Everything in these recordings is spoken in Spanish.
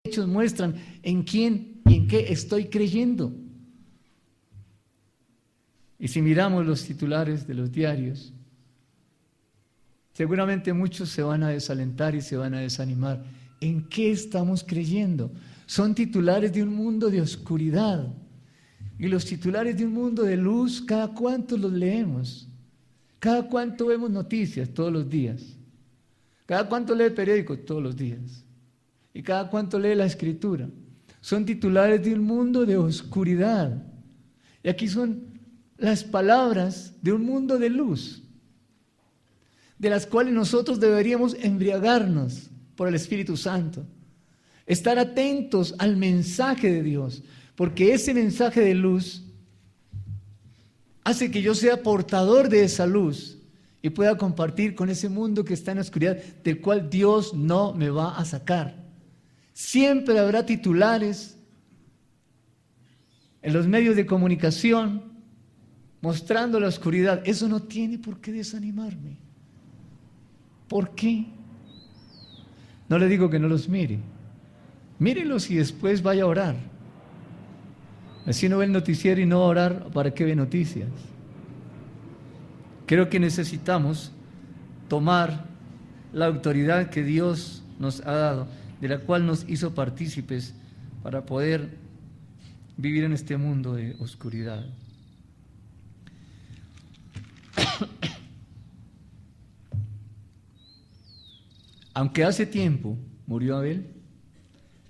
hechos muestran en quién y en qué estoy creyendo. Y si miramos los titulares de los diarios, seguramente muchos se van a desalentar y se van a desanimar. ¿En qué estamos creyendo? Son titulares de un mundo de oscuridad. Y los titulares de un mundo de luz, ¿cada cuánto los leemos? ¿Cada cuánto vemos noticias? Todos los días. ¿Cada cuánto lee periódicos? Todos los días. ¿Y cada cuánto lee la Escritura? Son titulares de un mundo de oscuridad. Y aquí son las palabras de un mundo de luz, de las cuales nosotros deberíamos embriagarnos por el Espíritu Santo. Estar atentos al mensaje de Dios, porque ese mensaje de luz hace que yo sea portador de esa luz y pueda compartir con ese mundo que está en la oscuridad, del cual Dios no me va a sacar. Siempre habrá titulares en los medios de comunicación mostrando la oscuridad. Eso no tiene por qué desanimarme. ¿Por qué? No le digo que no los mire. Mírelos y después vaya a orar. Así no ve el noticiero y no va a orar, ¿para qué ve noticias? Creo que necesitamos tomar la autoridad que Dios nos ha dado, de la cual nos hizo partícipes para poder vivir en este mundo de oscuridad. Aunque hace tiempo murió Abel,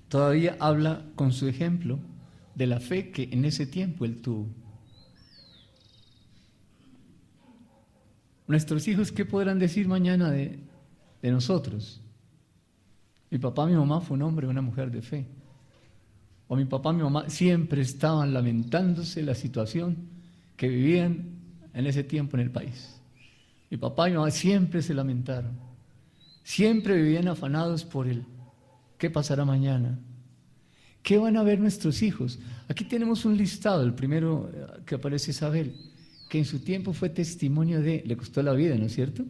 todavía habla con su ejemplo de la fe que en ese tiempo él tuvo. Nuestros hijos, ¿qué podrán decir mañana de nosotros? Mi papá, mi mamá fue un hombre, una mujer de fe. O mi papá, mi mamá siempre estaban lamentándose la situación que vivían en ese tiempo en el país. Mi papá y mi mamá siempre se lamentaron. Siempre vivían afanados por el ¿qué pasará mañana? ¿Qué van a ver nuestros hijos? Aquí tenemos un listado, el primero que aparece es Abel, que en su tiempo fue testimonio de, le costó la vida, ¿no es cierto?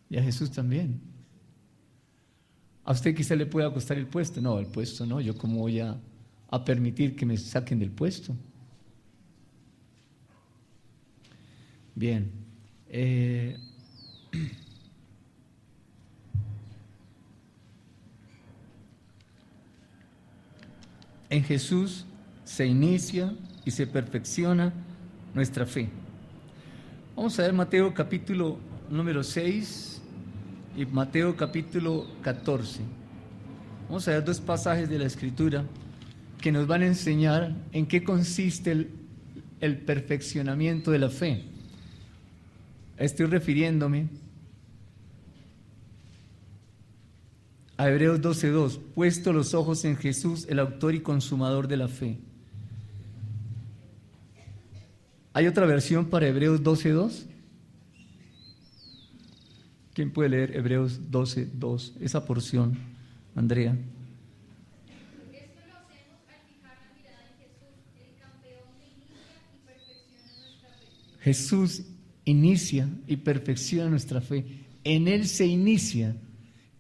Y a Jesús también. A usted quizá le pueda costar el puesto. No, el puesto no, yo cómo voy a permitir que me saquen del puesto. Bien. En Jesús se inicia y se perfecciona nuestra fe. Vamos a ver Mateo capítulo número 6 y Mateo capítulo 14. Vamos a ver dos pasajes de la Escritura que nos van a enseñar en qué consiste el perfeccionamiento de la fe. Estoy refiriéndome a Hebreos 12:2, puesto los ojos en Jesús, el autor y consumador de la fe. ¿Hay otra versión para Hebreos 12:2? ¿Quién puede leer Hebreos 12:2? Esa porción, Andrea. Esto lo hacemos al fijar la mirada en Jesús, el campeón que inicia y perfecciona nuestra fe. Jesús inicia y perfecciona nuestra fe. En Él se inicia.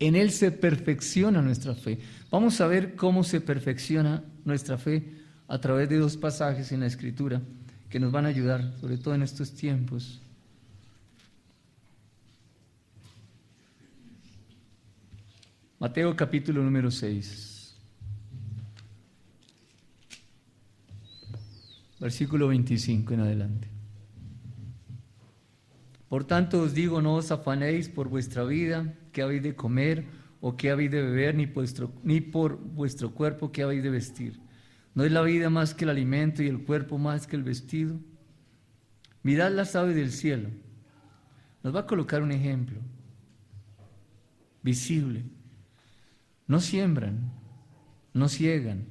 En Él se perfecciona nuestra fe. Vamos a ver cómo se perfecciona nuestra fe a través de dos pasajes en la Escritura que nos van a ayudar, sobre todo en estos tiempos. Mateo capítulo número 6, versículo 25 en adelante. Por tanto os digo, no os afanéis por vuestra vida, qué habéis de comer o qué habéis de beber, ni por vuestro cuerpo qué habéis de vestir. ¿No es la vida más que el alimento y el cuerpo más que el vestido? Mirad las aves del cielo. Nos va a colocar un ejemplo visible. No siembran, no ciegan,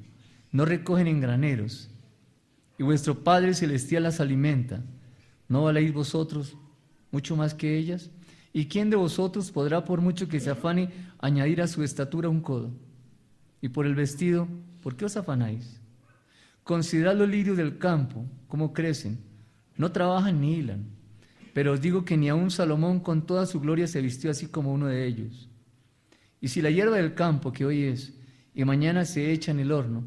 no recogen en graneros, y vuestro Padre Celestial las alimenta. ¿No valéis vosotros mucho más que ellas? ¿Y quién de vosotros podrá, por mucho que se afane, añadir a su estatura un codo? Y por el vestido, ¿por qué os afanáis? Considerad los lirios del campo, cómo crecen, no trabajan ni hilan, pero os digo que ni aun Salomón con toda su gloria se vistió así como uno de ellos. Y si la hierba del campo, que hoy es y mañana se echa en el horno.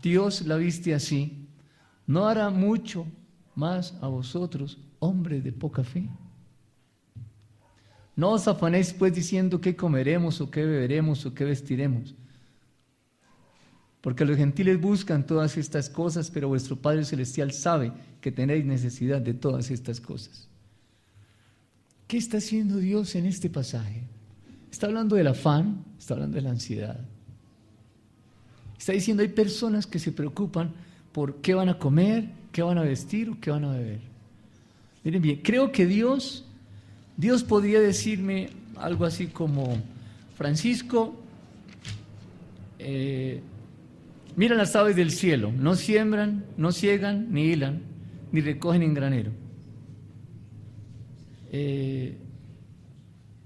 Dios la viste así, ¿no hará mucho más a vosotros, hombres de poca fe? No os afanéis pues diciendo qué comeremos, o qué beberemos, o qué vestiremos, porque los gentiles buscan todas estas cosas, pero vuestro Padre Celestial sabe que tenéis necesidad de todas estas cosas. ¿Qué está haciendo Dios en este pasaje? Está hablando del afán, está hablando de la ansiedad. Está diciendo, hay personas que se preocupan por qué van a comer, qué van a vestir o qué van a beber. Miren bien, creo que Dios podría decirme algo así como, Francisco, mira las aves del cielo, no siembran, no ciegan, ni hilan, ni recogen en granero.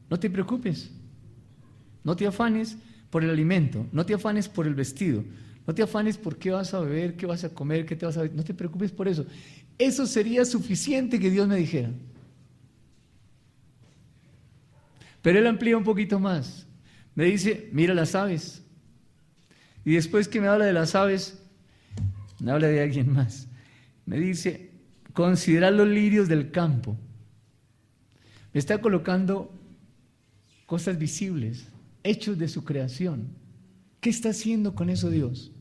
No te preocupes, no te afanes por el alimento, no te afanes por el vestido, no te afanes por qué vas a beber, qué vas a comer, qué te vas a beber, no te preocupes por eso. Eso sería suficiente que Dios me dijera. Pero Él amplía un poquito más. Me dice, mira las aves. Y después que me habla de las aves, me habla de alguien más. Me dice, considerad los lirios del campo. Me está colocando cosas visibles, hechos de su creación. ¿Qué está haciendo con eso Dios?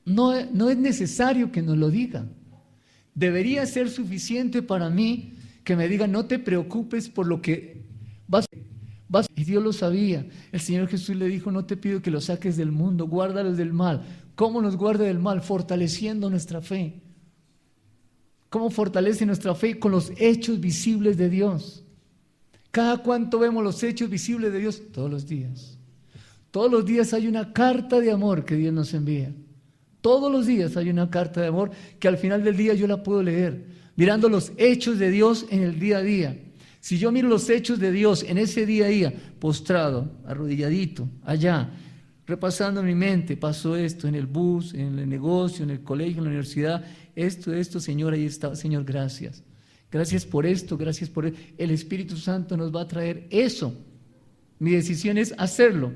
No es necesario que nos lo diga. Debería ser suficiente para mí que me diga, no te preocupes por lo que vas. Y Dios lo sabía. El Señor Jesús le dijo, no te pido que los saques del mundo, guárdalos del mal. ¿Cómo nos guarda del mal? Fortaleciendo nuestra fe. ¿Cómo fortalece nuestra fe? Con los hechos visibles de Dios. ¿Cada cuánto vemos los hechos visibles de Dios? Todos los días. Todos los días hay una carta de amor que Dios nos envía. Todos los días hay una carta de amor que al final del día yo la puedo leer, mirando los hechos de Dios en el día a día. Si yo miro los hechos de Dios en ese día a día, postrado, arrodilladito, allá, repasando en mi mente, pasó esto en el bus, en el negocio, en el colegio, en la universidad, esto, Señor, ahí está, Señor, gracias. Gracias por esto, gracias por esto. El Espíritu Santo nos va a traer eso. Mi decisión es hacerlo.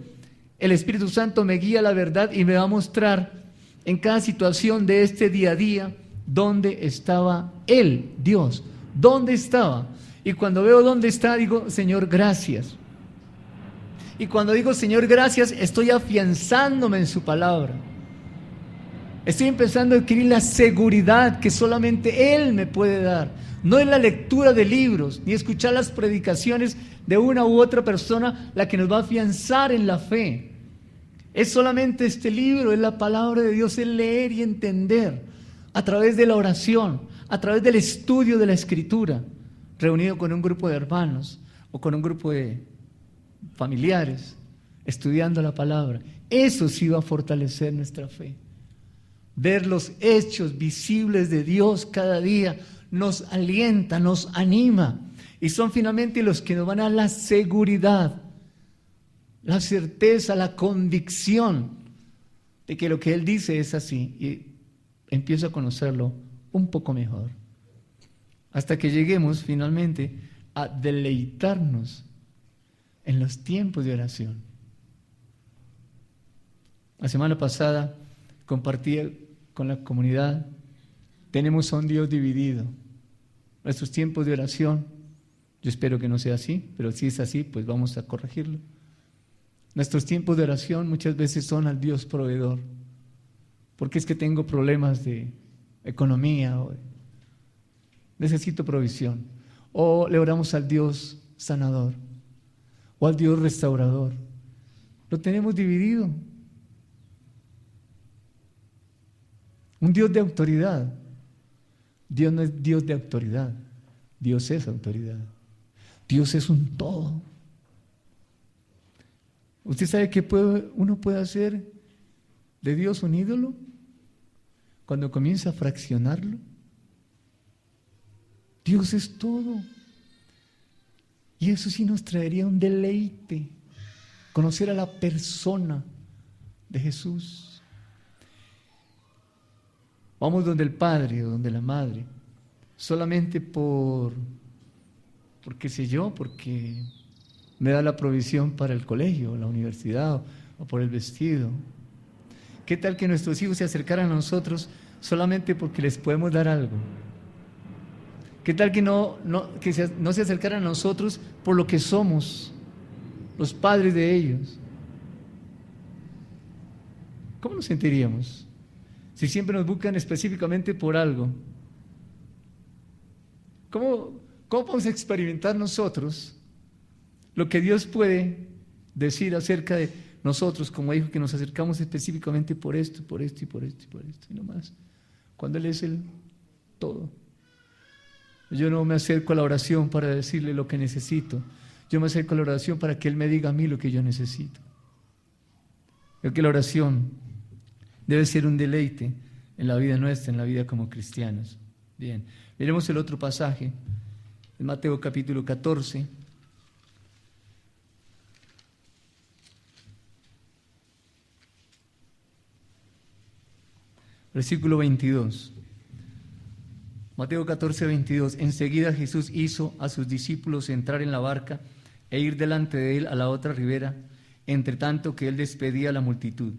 El Espíritu Santo me guía a la verdad y me va a mostrar en cada situación de este día a día dónde estaba Él, Dios, dónde estaba. Y cuando veo dónde está, digo, Señor, gracias. Y cuando digo, Señor, gracias, estoy afianzándome en su palabra. Estoy empezando a adquirir la seguridad que solamente Él me puede dar. No es la lectura de libros, ni escuchar las predicaciones de una u otra persona la que nos va a afianzar en la fe. Es solamente este libro, es la palabra de Dios, es leer y entender a través de la oración, a través del estudio de la Escritura, reunido con un grupo de hermanos o con un grupo de familiares, estudiando la palabra. Eso sí va a fortalecer nuestra fe. Ver los hechos visibles de Dios cada día nos alienta, nos anima, y son finalmente los que nos van a dar la seguridad, la certeza, la convicción de que lo que Él dice es así, y empiezo a conocerlo un poco mejor, hasta que lleguemos finalmente a deleitarnos en los tiempos de oración. La semana pasada compartí con la comunidad, tenemos a un Dios dividido. Nuestros tiempos de oración, yo espero que no sea así, pero si es así, pues vamos a corregirlo. Nuestros tiempos de oración muchas veces son al Dios proveedor, porque es que tengo problemas de economía, o necesito provisión, o le oramos al Dios sanador, o al Dios restaurador. Lo tenemos dividido. Un Dios de autoridad. Dios no es Dios de autoridad, Dios es autoridad. Dios es un todo. ¿Usted sabe qué uno puede hacer de Dios un ídolo? Cuando comienza a fraccionarlo. Dios es todo. Y eso sí nos traería un deleite, conocer a la persona de Jesús. Vamos donde el padre o donde la madre, solamente por qué sé yo, porque me da la provisión para el colegio, la universidad, o por el vestido. ¿Qué tal que nuestros hijos se acercaran a nosotros solamente porque les podemos dar algo? ¿Qué tal que no se acercaran a nosotros por lo que somos, los padres de ellos? ¿Cómo nos sentiríamos si siempre nos buscan específicamente por algo? ¿Cómo podemos experimentar nosotros lo que Dios puede decir acerca de nosotros como hijos, que nos acercamos específicamente por esto, por esto y por esto y por esto y no más, cuando Él es el todo? Yo no me acerco a la oración para decirle lo que necesito. Yo me acerco a la oración para que Él me diga a mí lo que yo necesito. Creo que la oración debe ser un deleite en la vida nuestra, en la vida como cristianos. Bien, miremos el otro pasaje, en Mateo capítulo 14. Versículo 22. Mateo 14, 22. Enseguida Jesús hizo a sus discípulos entrar en la barca e ir delante de él a la otra ribera, entre tanto que él despedía a la multitud.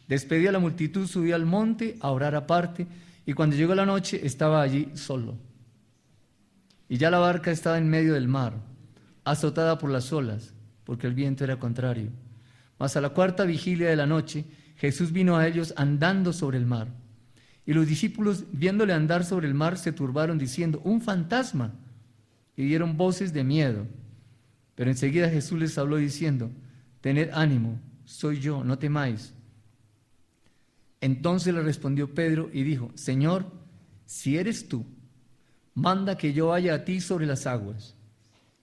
Despedía a la multitud, subía al monte a orar aparte, y cuando llegó la noche estaba allí solo. Y ya la barca estaba en medio del mar, azotada por las olas, porque el viento era contrario. Mas a la cuarta vigilia de la noche, Jesús vino a ellos andando sobre el mar. Y los discípulos, viéndole andar sobre el mar, se turbaron diciendo: ¡un fantasma! Y dieron voces de miedo. Pero enseguida Jesús les habló diciendo: tened ánimo, soy yo, no temáis. Entonces le respondió Pedro y dijo: Señor, si eres tú, manda que yo vaya a ti sobre las aguas.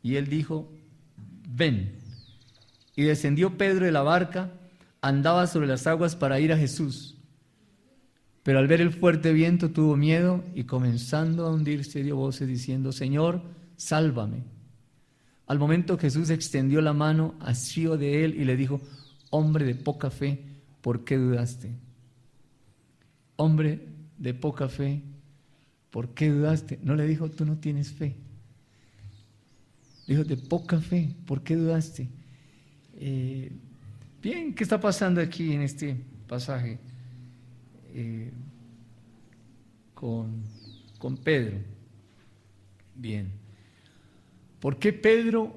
Y él dijo: ven. Y descendió Pedro de la barca, andaba sobre las aguas para ir a Jesús. Pero al ver el fuerte viento tuvo miedo y comenzando a hundirse dio voces diciendo: Señor, sálvame. Al momento Jesús extendió la mano, asió de él y le dijo: hombre de poca fe, ¿por qué dudaste? Hombre de poca fe, ¿por qué dudaste? No le dijo: tú no tienes fe. Dijo: de poca fe, ¿por qué dudaste? Bien, ¿qué está pasando aquí en este pasaje con Pedro? Bien, ¿por qué Pedro?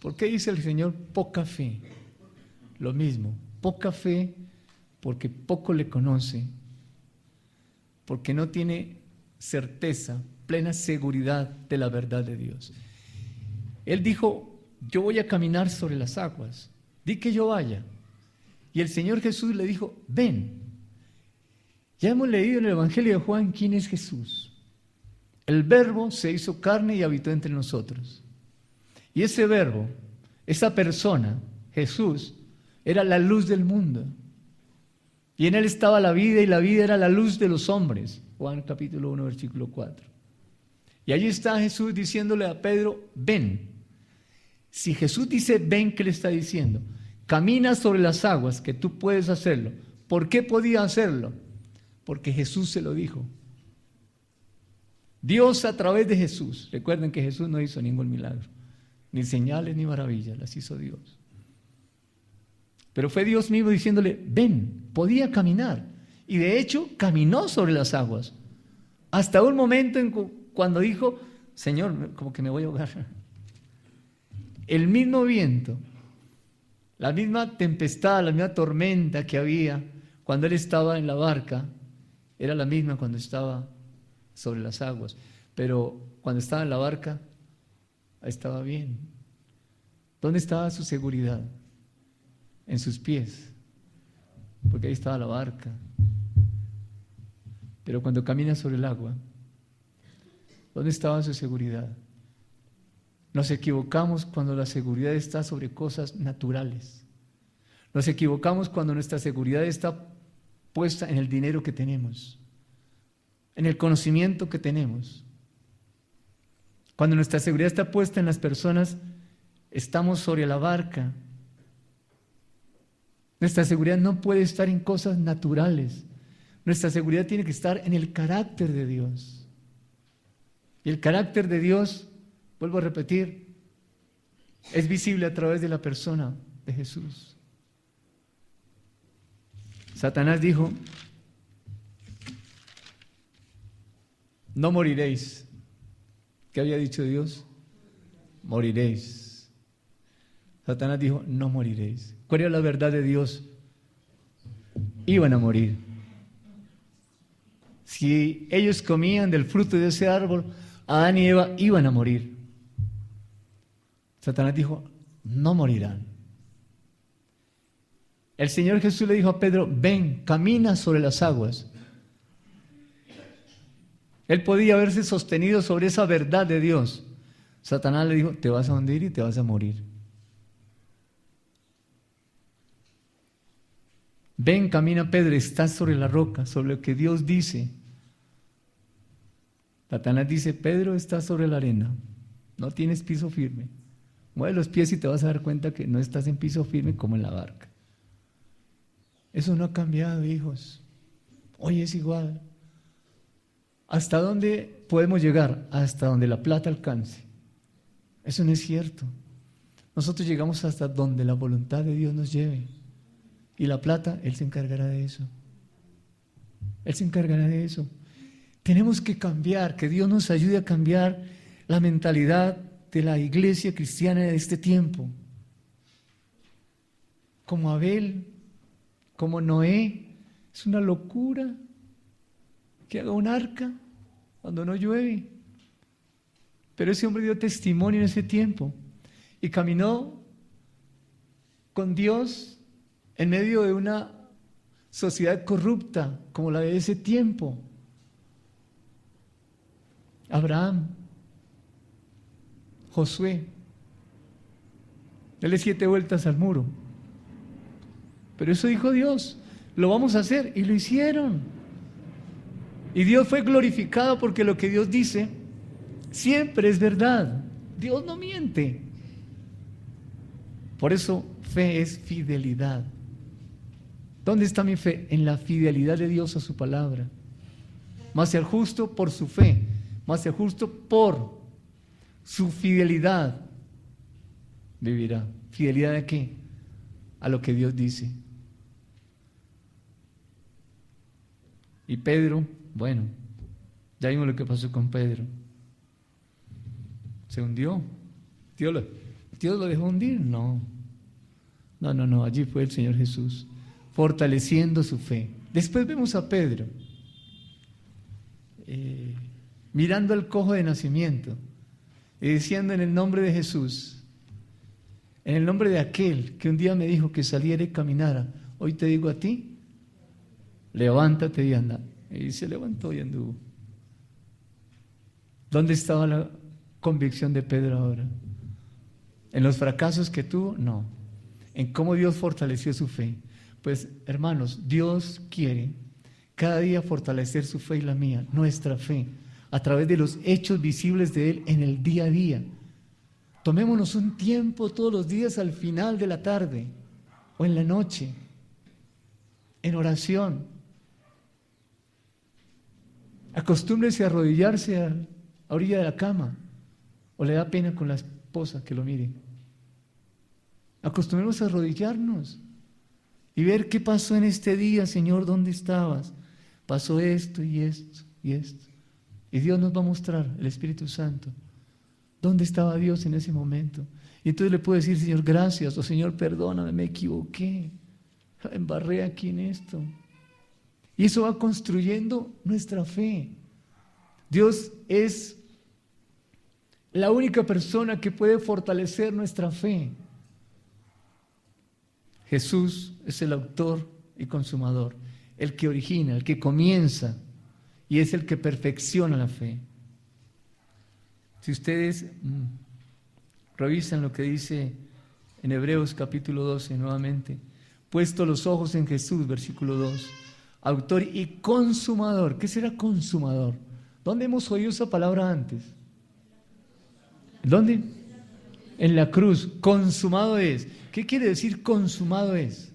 ¿Por qué dice el Señor poca fe? Lo mismo, poca fe porque poco le conoce, porque no tiene certeza, plena seguridad de la verdad de Dios. Él dijo: yo voy a caminar sobre las aguas, di que yo vaya. Y el Señor Jesús le dijo: ven. Ya hemos leído en el Evangelio de Juan quién es Jesús. El Verbo se hizo carne y habitó entre nosotros. Y ese Verbo, esa persona, Jesús, era la luz del mundo. Y en él estaba la vida, y la vida era la luz de los hombres. Juan capítulo 1, versículo 4. Y allí está Jesús diciéndole a Pedro: ven. Si Jesús dice ven, ¿qué le está diciendo? Camina sobre las aguas, que tú puedes hacerlo. ¿Por qué podía hacerlo? Porque Jesús se lo dijo. Dios a través de Jesús. Recuerden que Jesús no hizo ningún milagro, ni señales ni maravillas, las hizo Dios. Pero fue Dios mismo diciéndole: ven. Podía caminar. Y de hecho caminó sobre las aguas. Hasta un momento cuando dijo: Señor, como que me voy a ahogar. El mismo viento, la misma tempestad, la misma tormenta que había cuando él estaba en la barca, era la misma cuando estaba sobre las aguas. Pero cuando estaba en la barca, estaba bien. ¿Dónde estaba su seguridad? En sus pies, porque ahí estaba la barca. Pero cuando camina sobre el agua, ¿dónde estaba su seguridad? Nos equivocamos cuando la seguridad está sobre cosas naturales. Nos equivocamos cuando nuestra seguridad está puesta en el dinero que tenemos, en el conocimiento que tenemos. Cuando nuestra seguridad está puesta en las personas, estamos sobre la barca. Nuestra seguridad no puede estar en cosas naturales. Nuestra seguridad tiene que estar en el carácter de Dios. Y el carácter de Dios, vuelvo a repetir, es visible a través de la persona de Jesús. Satanás dijo, no moriréis. ¿Qué había dicho Dios? Moriréis. Satanás dijo, no moriréis. ¿Cuál era la verdad de Dios? Iban a morir. Si ellos comían del fruto de ese árbol, Adán y Eva iban a morir. Satanás dijo, no morirán. El Señor Jesús le dijo a Pedro, ven, camina sobre las aguas. Él podía haberse sostenido sobre esa verdad de Dios. Satanás le dijo, te vas a hundir y te vas a morir. Ven, camina Pedro, estás sobre la roca, sobre lo que Dios dice. Satanás dice, Pedro, estás sobre la arena, no tienes piso firme. Mueve los pies y te vas a dar cuenta que no estás en piso firme como en la barca. Eso no ha cambiado, hijos. Hoy es igual. ¿Hasta dónde podemos llegar? Hasta donde la plata alcance. Eso no es cierto. Nosotros llegamos hasta donde la voluntad de Dios nos lleve. Y la plata, Él se encargará de eso. Él se encargará de eso. Tenemos que cambiar, que Dios nos ayude a cambiar la mentalidad de la iglesia cristiana de este tiempo. Como Abel, como Noé, es una locura que haga un arca cuando no llueve. Pero ese hombre dio testimonio en ese tiempo y caminó con Dios en medio de una sociedad corrupta como la de ese tiempo. Abraham, Josué, dale 7 vueltas al muro. Pero eso dijo Dios, lo vamos a hacer, y lo hicieron. Y Dios fue glorificado porque lo que Dios dice siempre es verdad. Dios no miente. Por eso fe es fidelidad. ¿Dónde está mi fe? En la fidelidad de Dios a su palabra. Mas el justo por su fe, mas el justo por su fidelidad vivirá. ¿Fidelidad a qué? A lo que Dios dice. Y Pedro, bueno, ya vimos lo que pasó con Pedro. Se hundió. ¿Dios lo dejó hundir? No. No, allí fue el Señor Jesús, fortaleciendo su fe. Después vemos a Pedro, mirando al cojo de nacimiento y diciendo en el nombre de Jesús, en el nombre de aquel que un día me dijo que saliera y caminara, hoy te digo a ti, levántate y anda. Y se levantó y anduvo. ¿Dónde estaba la convicción de Pedro ahora? ¿En los fracasos que tuvo? No. ¿En cómo Dios fortaleció su fe? Pues, hermanos, Dios quiere cada día fortalecer su fe y la mía, nuestra fe, a través de los hechos visibles de Él en el día a día. Tomémonos un tiempo todos los días al final de la tarde o en la noche, en oración. Acostúmbrese a arrodillarse a orilla de la cama, o le da pena con la esposa que lo mire. Acostumbremos a arrodillarnos y ver qué pasó en este día, Señor, ¿dónde estabas? Pasó esto y esto y esto. Y Dios nos va a mostrar, el Espíritu Santo, dónde estaba Dios en ese momento. Y entonces le puedo decir, Señor, gracias, o Señor, perdóname, me equivoqué, embarré aquí en esto. Y eso va construyendo nuestra fe. Dios es la única persona que puede fortalecer nuestra fe. Jesús es el autor y consumador, el que origina, el que comienza, y es el que perfecciona la fe. Si ustedes revisan lo que dice en Hebreos capítulo 12 nuevamente, puesto los ojos en Jesús, versículo 2, autor y consumador. ¿Qué será consumador? ¿Dónde hemos oído esa palabra antes? ¿Dónde? En la cruz. Consumado es. ¿Qué quiere decir consumado es?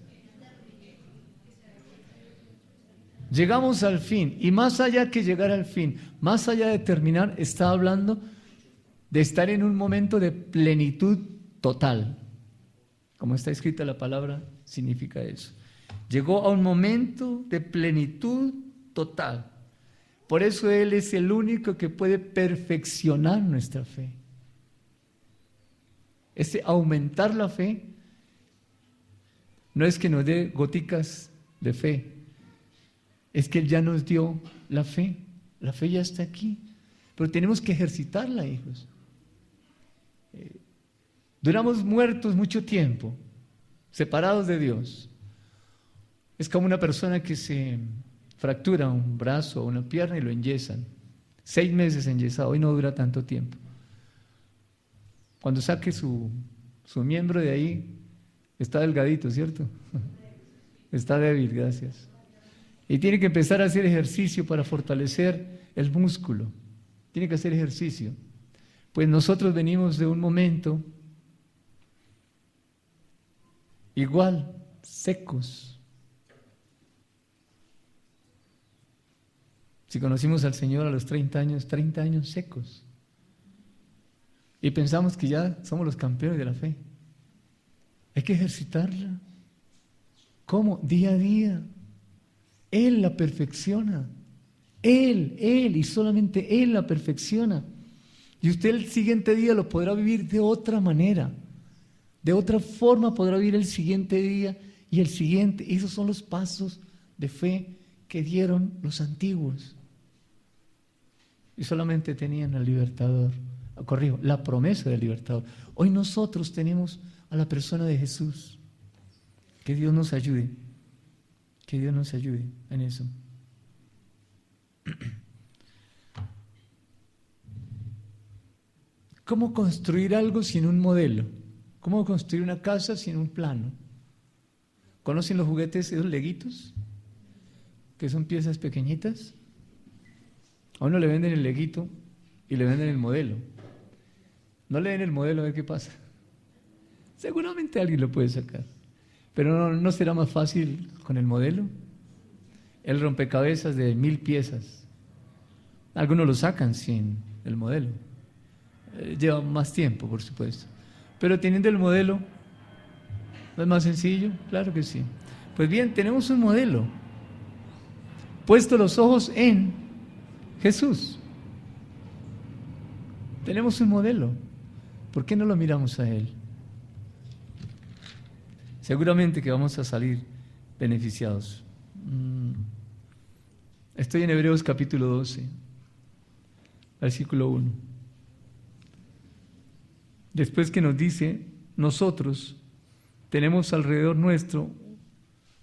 Llegamos al fin, y más allá que llegar al fin, más allá de terminar, está hablando de estar en un momento de plenitud total. Como está escrita la palabra, significa eso. Llegó a un momento de plenitud total. Por eso Él es el único que puede perfeccionar nuestra fe. Ese aumentar la fe no es que nos dé goticas de fe, es que Él ya nos dio la fe. La fe ya está aquí, pero tenemos que ejercitarla, hijos. Duramos muertos mucho tiempo, separados de Dios. Es como una persona que se fractura un brazo o una pierna y lo enyesan. 6 meses enyesado, hoy no dura tanto tiempo. Cuando saque su miembro de ahí, está delgadito, ¿cierto? Está débil, gracias. Y tiene que empezar a hacer ejercicio para fortalecer el músculo. Tiene que hacer ejercicio. Pues nosotros venimos de un momento igual, secos. Si conocimos al Señor a los 30 años secos. Y pensamos que ya somos los campeones de la fe. Hay que ejercitarla. ¿Cómo? Día a día. Él la perfecciona. Él y solamente Él la perfecciona. Y usted el siguiente día lo podrá vivir de otra manera. De otra forma podrá vivir el siguiente día y el siguiente. Esos son los pasos de fe que dieron los antiguos. Y solamente tenían al libertador. Corrijo, la promesa del libertador. Hoy nosotros tenemos a la persona de Jesús. Que Dios nos ayude. Que Dios nos ayude en eso. ¿Cómo construir algo sin un modelo? ¿Cómo construir una casa sin un plano? ¿Conocen los juguetes, esos leguitos? Que son piezas pequeñitas. A uno le venden el leguito y le venden el modelo. No le den el modelo a ver qué pasa. Seguramente alguien lo puede sacar. Pero ¿no será más fácil con el modelo? El rompecabezas de 1000 piezas. Algunos lo sacan sin el modelo. Lleva más tiempo, por supuesto. Pero teniendo el modelo, ¿no es más sencillo? Claro que sí. Pues bien, tenemos un modelo. Puesto los ojos en Jesús. Tenemos un modelo. ¿Por qué no lo miramos a Él? Seguramente que vamos a salir beneficiados. Estoy en Hebreos capítulo 12, versículo 1. Después que nos dice, nosotros tenemos alrededor nuestro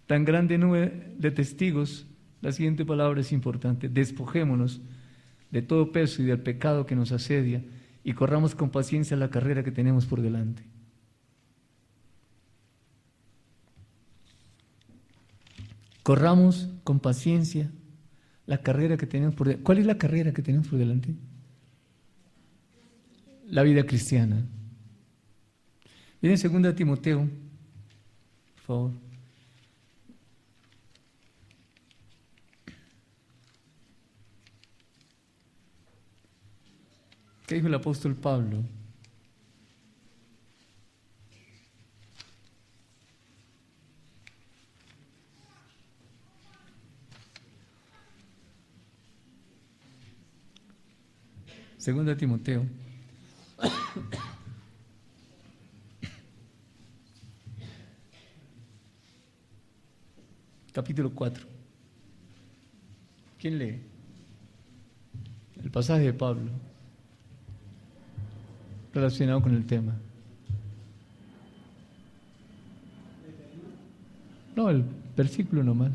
tan grande nube de testigos, la siguiente palabra es importante: despojémonos de todo peso y del pecado que nos asedia y corramos con paciencia la carrera que tenemos por delante. Corramos con paciencia la carrera que tenemos por delante. ¿Cuál es la carrera que tenemos por delante? La vida cristiana. Miren 2 Timoteo, por favor. ¿Qué dijo el apóstol Pablo? Segunda Timoteo. Capítulo 4. ¿Quién lee? El pasaje de Pablo relacionado con el tema. No, el versículo nomás.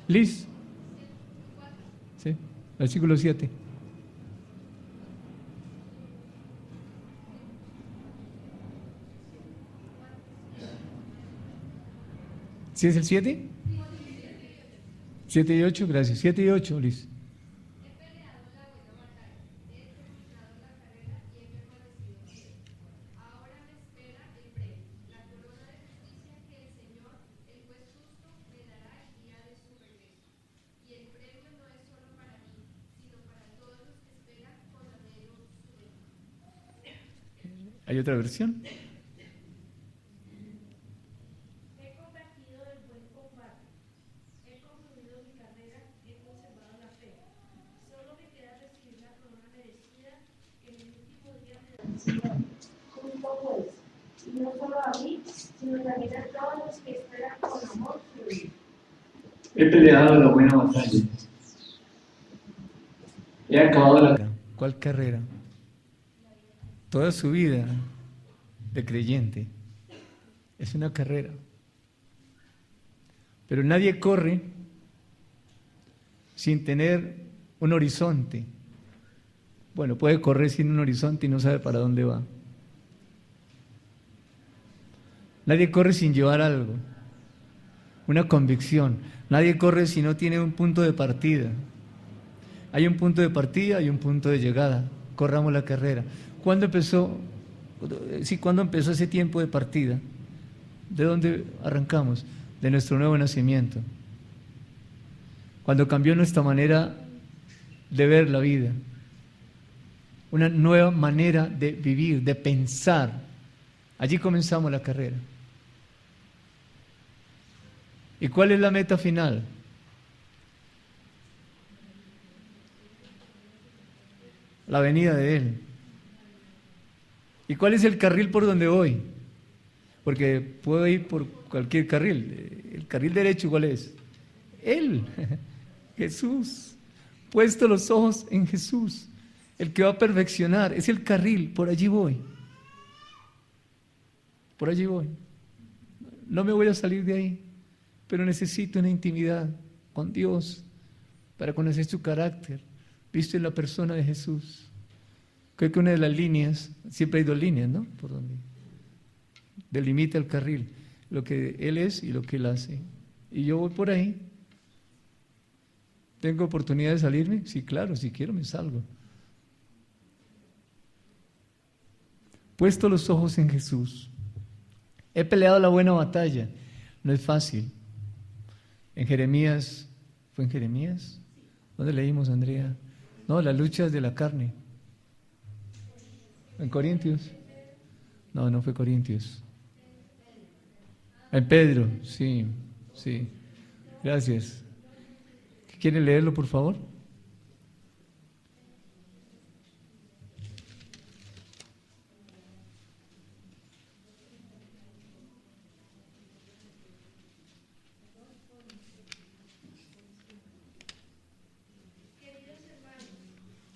Liz. Sí, versículo 7. ¿Sí es el 7? 7 y 8, gracias. 7 y 8, Liz. ¿Hay otra versión? y no solo a mí, sino también a todos los que esperan con amor su vida. He peleado la buena batalla. He acabado la carrera. ¿Cuál carrera? Toda su vida de creyente es una carrera. Pero nadie corre sin tener un horizonte. Bueno, puede correr sin un horizonte y no sabe para dónde va. Nadie corre sin llevar algo, una convicción. Nadie corre si no tiene un punto de partida. Hay un punto de partida y un punto de llegada. Corramos la carrera. ¿Cuándo empezó? Sí, ¿cuándo empezó ese tiempo de partida? ¿De dónde arrancamos? De nuestro nuevo nacimiento. Cuando cambió nuestra manera de ver la vida. Una nueva manera de vivir, de pensar. Allí comenzamos la carrera. ¿Y cuál es la meta final? La venida de Él. ¿Y cuál es el carril por donde voy? Porque puedo ir por cualquier carril. ¿El carril derecho cuál es? Él, Jesús. Puesto los ojos en Jesús, el que va a perfeccionar. Es el carril, por allí voy. Por allí voy. No me voy a salir de ahí, pero necesito una intimidad con Dios para conocer su carácter, visto en la persona de Jesús. Creo que una de las líneas, siempre hay dos líneas, ¿no? Por donde delimita el carril, lo que Él es y lo que Él hace. Y yo voy por ahí. ¿Tengo oportunidad de salirme? Sí, claro, si quiero me salgo. Puesto los ojos en Jesús. He peleado la buena batalla. No es fácil. En Jeremías, ¿fue en Jeremías? ¿Dónde leímos, Andrea? No, las luchas de la carne. ¿En Corintios? No, no fue Corintios. En Pedro, sí, sí. Gracias. ¿Quieren leerlo, por favor? Queridos hermanos,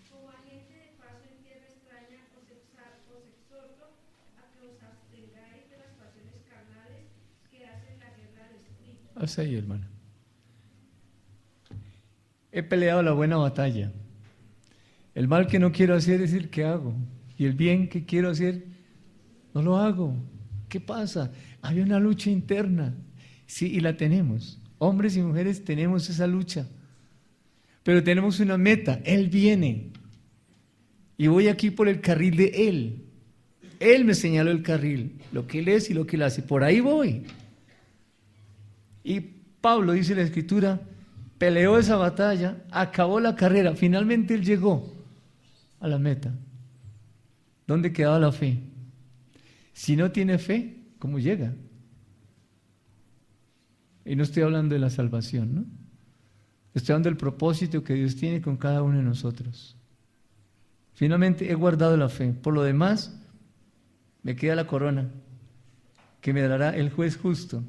como agente de paso en tierra extraña, os exhorto a que os abstengáis de las pasiones carnales que hacen la guerra al espíritu. Hasta ahí, hermano. He peleado la buena batalla. El mal que no quiero hacer es el que hago. Y el bien que quiero hacer, no lo hago. ¿Qué pasa? Hay una lucha interna. Sí, y la tenemos. Hombres y mujeres tenemos esa lucha. Pero tenemos una meta. Él viene. Y voy aquí por el carril de Él. Él me señaló el carril. Lo que Él es y lo que Él hace. Por ahí voy. Y Pablo, dice la Escritura, peleó esa batalla, acabó la carrera, finalmente él llegó a la meta. ¿Dónde quedaba la fe? Si no tiene fe, ¿cómo llega? Y no estoy hablando de la salvación, ¿no? Estoy hablando del propósito que Dios tiene con cada uno de nosotros. Finalmente he guardado la fe. Por lo demás, me queda la corona que me dará el juez justo.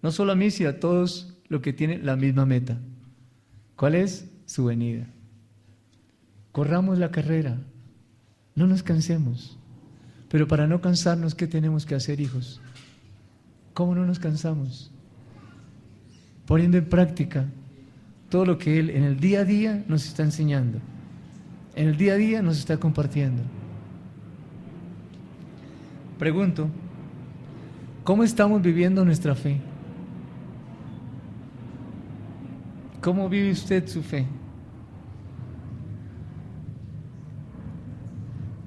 No solo a mí, sino a todos los que tienen la misma meta. ¿Cuál es? Su venida. Corramos la carrera, no nos cansemos. Pero para no cansarnos, ¿qué tenemos que hacer, hijos? ¿Cómo no nos cansamos? Poniendo en práctica todo lo que Él en el día a día nos está enseñando. En el día a día nos está compartiendo. Pregunto, ¿cómo estamos viviendo nuestra fe? ¿Cómo vive usted su fe?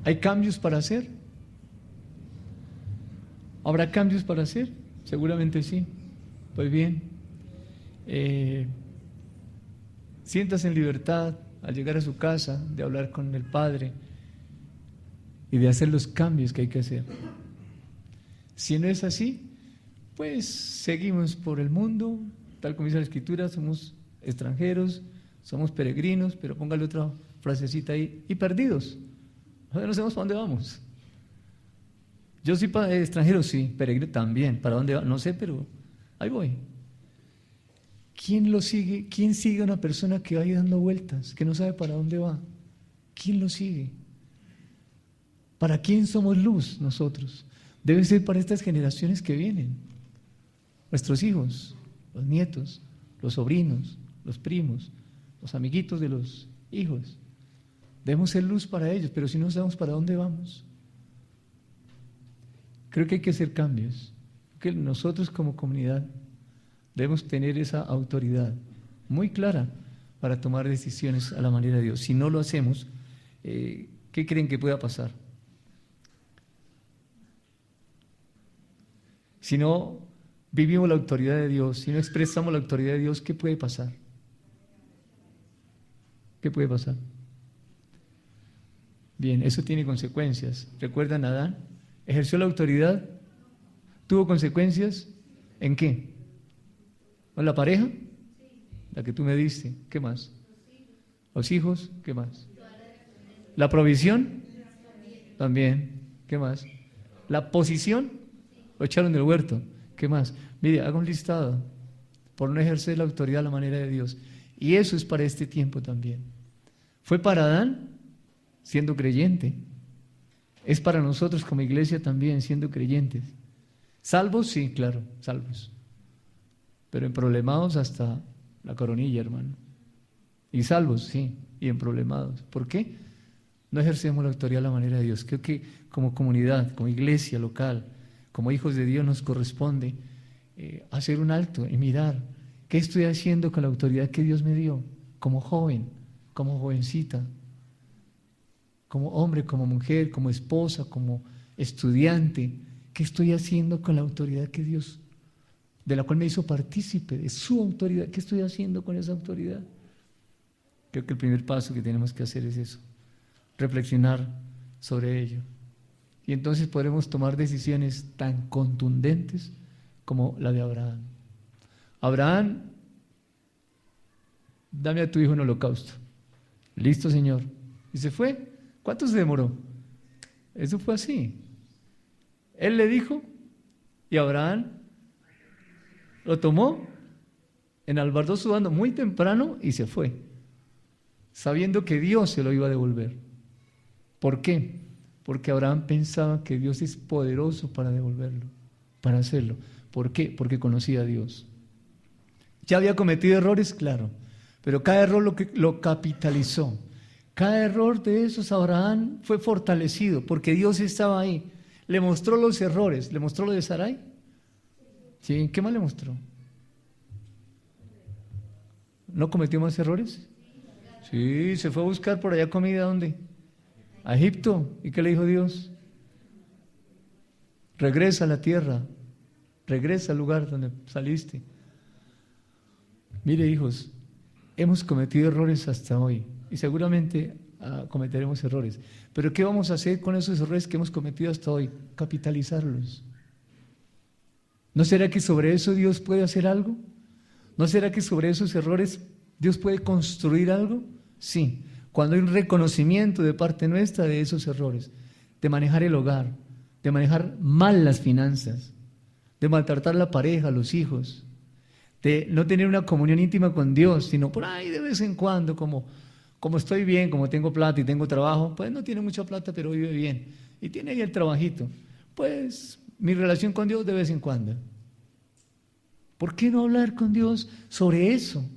¿Hay cambios para hacer? ¿Habrá cambios para hacer? Seguramente sí. Pues bien, siéntase en libertad al llegar a su casa de hablar con el Padre y de hacer los cambios que hay que hacer. Si no es así, pues seguimos por el mundo, tal como dice la Escritura, somos extranjeros, somos peregrinos, pero póngale otra frasecita ahí, y perdidos. No sabemos para dónde vamos. Yo soy extranjero, sí, peregrino también. ¿Para dónde va? No sé, pero ahí voy. ¿Quién lo sigue? ¿Quién sigue a una persona que va ahí dando vueltas, que no sabe para dónde va? ¿Quién lo sigue? ¿Para quién somos luz nosotros? Debe ser para estas generaciones que vienen. Nuestros hijos, los nietos, los sobrinos, los primos, los amiguitos de los hijos. Debemos ser luz para ellos, pero si no sabemos para dónde vamos. Creo que hay que hacer cambios. Que nosotros como comunidad debemos tener esa autoridad muy clara para tomar decisiones a la manera de Dios. Si no lo hacemos, ¿qué creen que pueda pasar? Si no vivimos la autoridad de Dios, si no expresamos la autoridad de Dios, ¿qué puede pasar? ¿Qué puede pasar? Bien, eso tiene consecuencias. ¿Recuerdan a Adán? ¿Ejerció la autoridad? ¿Tuvo consecuencias? ¿En qué? ¿Con la pareja? La que tú me diste. ¿Qué más? ¿Los hijos? ¿Qué más? ¿La provisión? También. ¿Qué más? ¿La posición? Lo echaron del huerto. ¿Qué más? Mire, haga un listado por no ejercer la autoridad a la manera de Dios. Y eso es para este tiempo también. Fue para Adán siendo creyente. Es para nosotros como iglesia también siendo creyentes. ¿Salvos? Sí, claro, salvos. Pero emproblemados hasta la coronilla, hermano. Y salvos, sí, y emproblemados. ¿Por qué? No ejercemos la autoridad a la manera de Dios. Creo que como comunidad, como iglesia local, como hijos de Dios nos corresponde hacer un alto y mirar qué estoy haciendo con la autoridad que Dios me dio, como joven, como jovencita, como hombre, como mujer, como esposa, como estudiante. ¿Qué estoy haciendo con la autoridad que Dios, de la cual me hizo partícipe, de su autoridad? ¿Qué estoy haciendo con esa autoridad? Creo que el primer paso que tenemos que hacer es eso, reflexionar sobre ello. Y entonces podremos tomar decisiones tan contundentes como la de Abraham. Abraham, dame a tu hijo en holocausto. Listo, Señor. Y se fue. ¿Cuánto se demoró? Eso fue así. Él le dijo y Abraham lo tomó, enalbardó sudando muy temprano y se fue, sabiendo que Dios se lo iba a devolver. ¿Por qué? Porque Abraham pensaba que Dios es poderoso para devolverlo, para hacerlo. ¿Por qué? Porque conocía a Dios. ¿Ya había cometido errores? Claro, pero cada error lo capitalizó. Cada error de esos Abraham fue fortalecido porque Dios estaba ahí. Le mostró los errores. ¿Le mostró lo de Sarai? ¿Sí? ¿Qué más le mostró? ¿No cometió más errores? Sí, se fue a buscar por allá comida. ¿Dónde? A Egipto. ¿Y qué le dijo Dios? Regresa a la tierra. Regresa al lugar donde saliste. Mire, hijos, hemos cometido errores hasta hoy y seguramente cometeremos errores. Pero ¿qué vamos a hacer con esos errores que hemos cometido hasta hoy? Capitalizarlos. ¿No será que sobre eso Dios puede hacer algo? ¿No será que sobre esos errores Dios puede construir algo? Sí, cuando hay un reconocimiento de parte nuestra de esos errores, de manejar el hogar, de manejar mal las finanzas, de maltratar a la pareja, a los hijos, de no tener una comunión íntima con Dios, sino por ahí de vez en cuando, como estoy bien, como tengo plata y tengo trabajo, pues no tiene mucha plata, pero vive bien, y tiene ahí el trabajito, pues mi relación con Dios de vez en cuando. ¿Por qué no hablar con Dios sobre eso?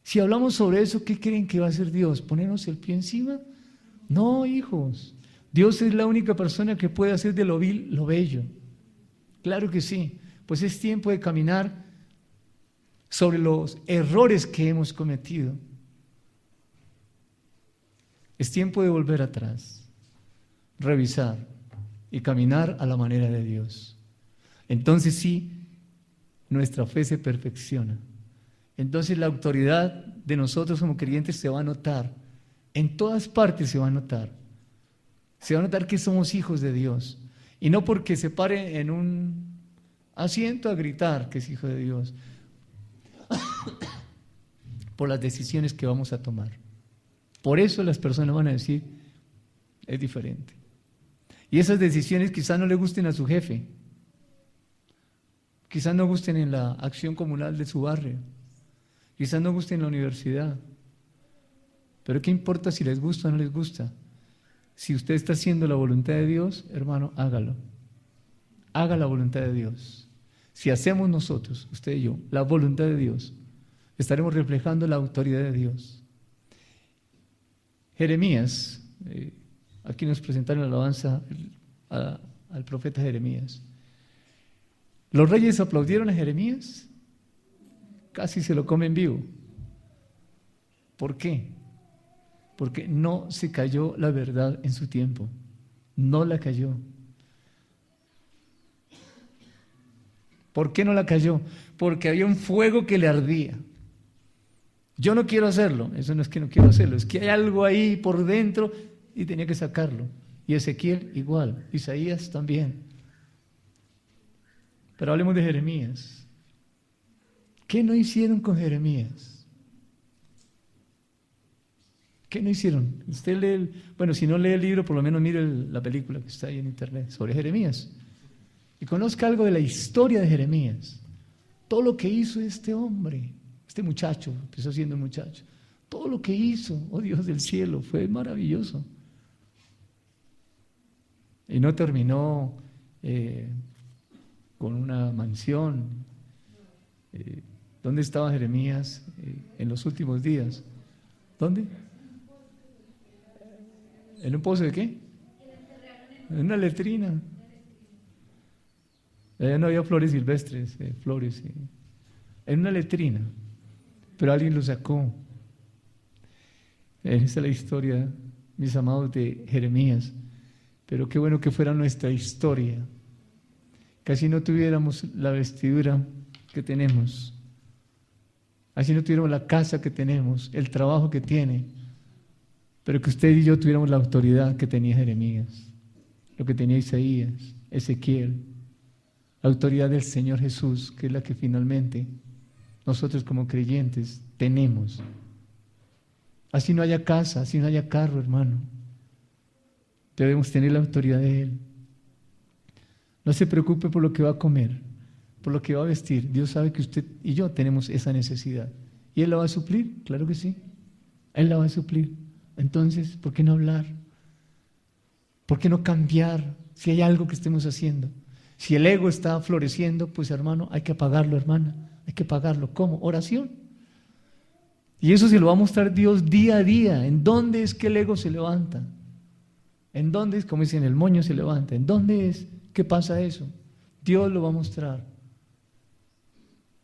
Si hablamos sobre eso, ¿qué creen que va a hacer Dios? ¿Ponernos el pie encima? No, hijos. Dios es la única persona que puede hacer de lo vil lo bello. Claro que sí. Pues es tiempo de caminar sobre los errores que hemos cometido. Es tiempo de volver atrás, revisar y caminar a la manera de Dios. Entonces sí, nuestra fe se perfecciona. Entonces la autoridad de nosotros como creyentes se va a notar. En todas partes se va a notar. Se va a notar que somos hijos de Dios. Y no porque se pare en un asiento a gritar que es hijo de Dios. Por las decisiones que vamos a tomar. Por eso las personas van a decir, es diferente. Y esas decisiones quizás no le gusten a su jefe, quizás no gusten en la acción comunal de su barrio, quizás no gusten en la universidad. Pero ¿qué importa si les gusta o no les gusta? Si usted está haciendo la voluntad de Dios, hermano, hágalo. Haga la voluntad de Dios. Si hacemos nosotros, usted y yo, la voluntad de Dios, estaremos reflejando la autoridad de Dios. Jeremías, aquí nos presentaron la alabanza al profeta Jeremías. ¿Los reyes aplaudieron a Jeremías? Casi se lo comen vivo. ¿Por qué? Porque no se cayó la verdad en su tiempo. No la cayó. ¿Por qué no la cayó? Porque había un fuego que le ardía. Yo no quiero hacerlo, eso no es que no quiero hacerlo, es que hay algo ahí por dentro y tenía que sacarlo. Y Ezequiel igual, Isaías también. Pero hablemos de Jeremías. ¿Qué no hicieron con Jeremías? ¿Qué no hicieron? Usted lee, bueno, si no lee el libro, por lo menos mire la película que está ahí en internet sobre Jeremías. Y conozca algo de la historia de Jeremías. Todo lo que hizo este hombre, este muchacho, empezó siendo un muchacho. Todo lo que hizo, oh Dios del cielo, fue maravilloso. Y no terminó con una mansión. ¿Dónde estaba Jeremías en los últimos días? ¿Dónde? ¿En un pozo de qué? En una letrina. No había flores silvestres, flores. En una letrina. Pero alguien lo sacó. Esa es la historia, mis amados, de Jeremías. Pero qué bueno que fuera nuestra historia. Casi no tuviéramos la vestidura que tenemos. Así no tuviéramos la casa que tenemos, el trabajo que tiene. Pero que usted y yo tuviéramos la autoridad que tenía Jeremías, lo que tenía Isaías, Ezequiel, la autoridad del Señor Jesús, que es la que finalmente nosotros como creyentes tenemos. Así no haya casa, así no haya carro, hermano. Debemos tener la autoridad de Él. No se preocupe por lo que va a comer, por lo que va a vestir. Dios sabe que usted y yo tenemos esa necesidad. ¿Y Él la va a suplir? Claro que sí. Él la va a suplir. Entonces, ¿por qué no hablar? ¿Por qué no cambiar si hay algo que estemos haciendo? Si el ego está floreciendo, pues hermano, hay que apagarlo, hermana. Hay que apagarlo. ¿Cómo? Oración. Y eso se lo va a mostrar Dios día a día. ¿En dónde es que el ego se levanta? ¿En dónde es? Como dicen, el moño se levanta. ¿En dónde es? ¿Qué pasa eso? Dios lo va a mostrar.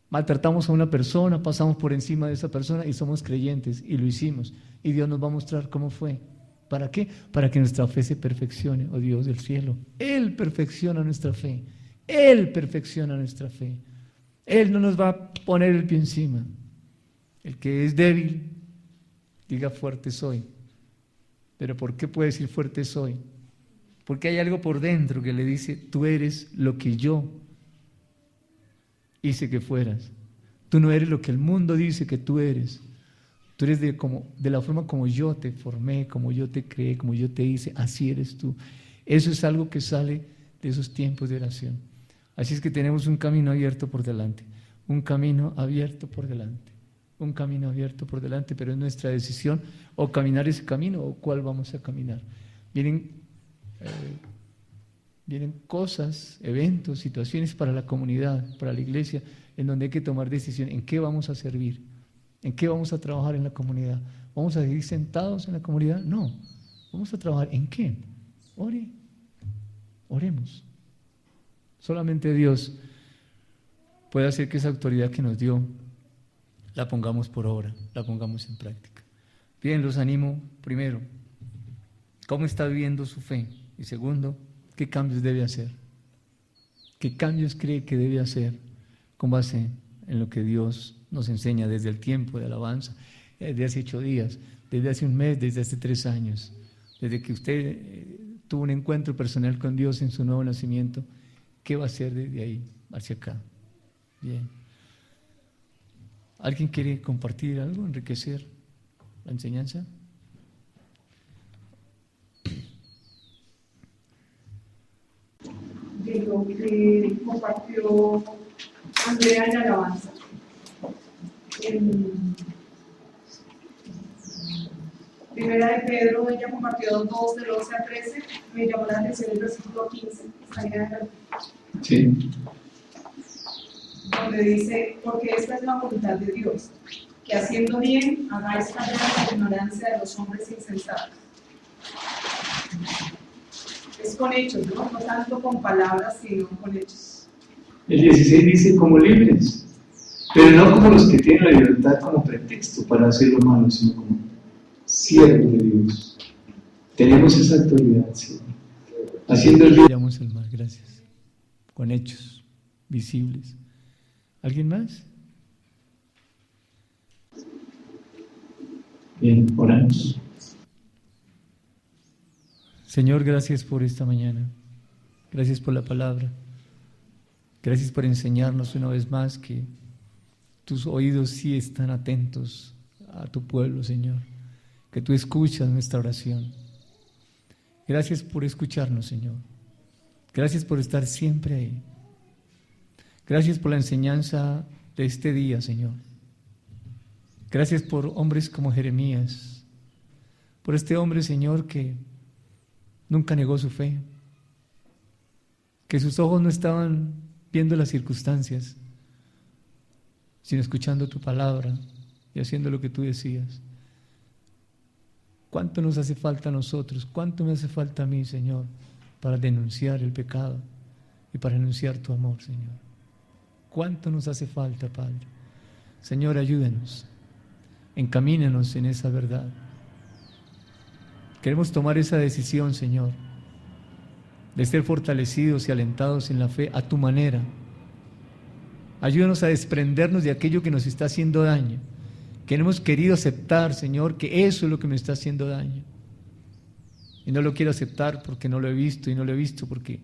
Maltratamos a una persona, pasamos por encima de esa persona y somos creyentes y lo hicimos. Y Dios nos va a mostrar cómo fue. ¿Para qué? Para que nuestra fe se perfeccione, oh Dios del cielo. Él perfecciona nuestra fe. Él perfecciona nuestra fe. Él no nos va a poner el pie encima. El que es débil, diga fuerte soy. Pero ¿por qué puede decir fuerte soy? Porque hay algo por dentro que le dice, tú eres lo que yo hice que fueras. Tú no eres lo que el mundo dice que tú eres. Tú eres de la forma como yo te formé, como yo te creé, como yo te hice, así eres tú. Eso es algo que sale de esos tiempos de oración. Así es que tenemos un camino abierto por delante, un camino abierto por delante, un camino abierto por delante, pero es nuestra decisión o caminar ese camino o cuál vamos a caminar. Vienen cosas, eventos, situaciones para la comunidad, para la iglesia, en donde hay que tomar decisiones, en qué vamos a servir, en qué vamos a trabajar en la comunidad. ¿Vamos a seguir sentados en la comunidad? No. ¿Vamos a trabajar en qué? Oremos. Solamente Dios puede hacer que esa autoridad que nos dio la pongamos por obra, la pongamos en práctica. Bien, los animo, primero, ¿cómo está viviendo su fe? Y segundo, ¿qué cambios debe hacer? ¿Qué cambios cree que debe hacer con base en lo que Dios nos enseña desde el tiempo de alabanza, desde hace 8 días, desde hace un mes, desde hace 3 años, desde que usted tuvo un encuentro personal con Dios en su nuevo nacimiento? ¿Qué va a hacer desde ahí hacia acá? Bien. ¿Alguien quiere compartir algo, enriquecer la enseñanza? compartió Andrea en alabanza. En Primera de Pedro, ella compartió 2 del 11 al 13, me llamó la atención el versículo 15, Sí. donde dice, porque esta es la voluntad de Dios, que haciendo bien hagáis callar la ignorancia de los hombres insensatos. Es con hechos, ¿no? No tanto con palabras, sino con hechos. El 16 dice como libres, pero no como los que tienen la libertad como pretexto para hacer lo malo, sino como siervos de Dios. Tenemos esa autoridad, Señor. Haciendo el bien. Llamo el mal, gracias. Con hechos visibles. ¿Alguien más? Bien, oramos. Señor, gracias por esta mañana. Gracias por la palabra. Gracias por enseñarnos una vez más que tus oídos sí están atentos a tu pueblo, Señor. Que tú escuchas nuestra oración. Gracias por escucharnos, Señor. Gracias por estar siempre ahí. Gracias por la enseñanza de este día, Señor. Gracias por hombres como Jeremías. Por este hombre, Señor, que nunca negó su fe. Que sus ojos no estaban viendo las circunstancias, sino escuchando tu palabra y haciendo lo que tú decías. ¿Cuánto nos hace falta a nosotros? ¿Cuánto me hace falta a mí, Señor, para denunciar el pecado y para anunciar tu amor, Señor? ¿Cuánto nos hace falta, Padre? Señor, ayúdenos, encamínanos en esa verdad. Queremos tomar esa decisión, Señor, de ser fortalecidos y alentados en la fe a tu manera. Ayúdanos a desprendernos de aquello que nos está haciendo daño, que no hemos querido aceptar, Señor, que eso es lo que me está haciendo daño. Y no lo quiero aceptar porque no lo he visto, y no lo he visto porque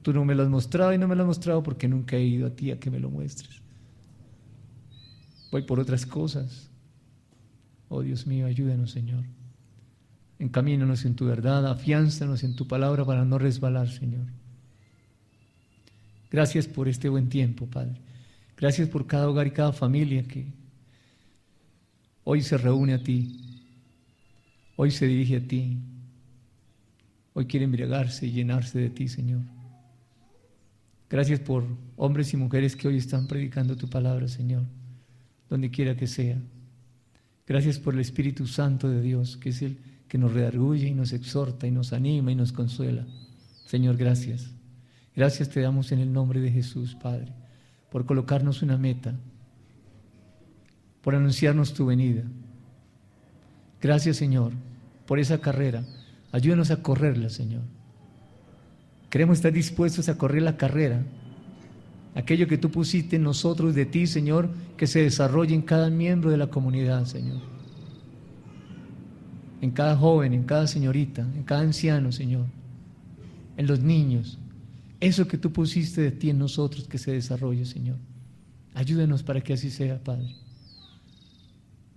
tú no me lo has mostrado, y no me lo has mostrado porque nunca he ido a ti a que me lo muestres. Voy por otras cosas. Oh Dios mío, ayúdanos, Señor. Encamínanos en tu verdad, afiánzanos en tu palabra para no resbalar, Señor. Gracias por este buen tiempo, Padre. Gracias por cada hogar y cada familia que hoy se reúne a ti, hoy se dirige a ti, hoy quiere embriagarse y llenarse de ti, Señor. Gracias por hombres y mujeres que hoy están predicando tu palabra, Señor, donde quiera que sea. Gracias por el Espíritu Santo de Dios, que es el que nos redarguye y nos exhorta y nos anima y nos consuela. Señor, gracias. Gracias te damos en el nombre de Jesús, Padre, por colocarnos una meta, por anunciarnos tu venida. Gracias, Señor, por esa carrera. Ayúdanos a correrla, Señor. Queremos estar dispuestos a correr la carrera. Aquello que tú pusiste en nosotros de ti, Señor, que se desarrolle en cada miembro de la comunidad, Señor. En cada joven, en cada señorita, en cada anciano, Señor. En los niños. Eso que tú pusiste de ti en nosotros que se desarrolle, Señor. Ayúdanos para que así sea, Padre.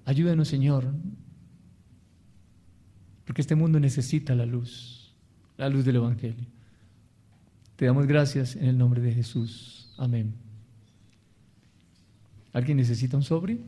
Ayúdanos, Señor, porque este mundo necesita la luz del Evangelio. Te damos gracias en el nombre de Jesús. Amén. ¿Alguien necesita un sobre?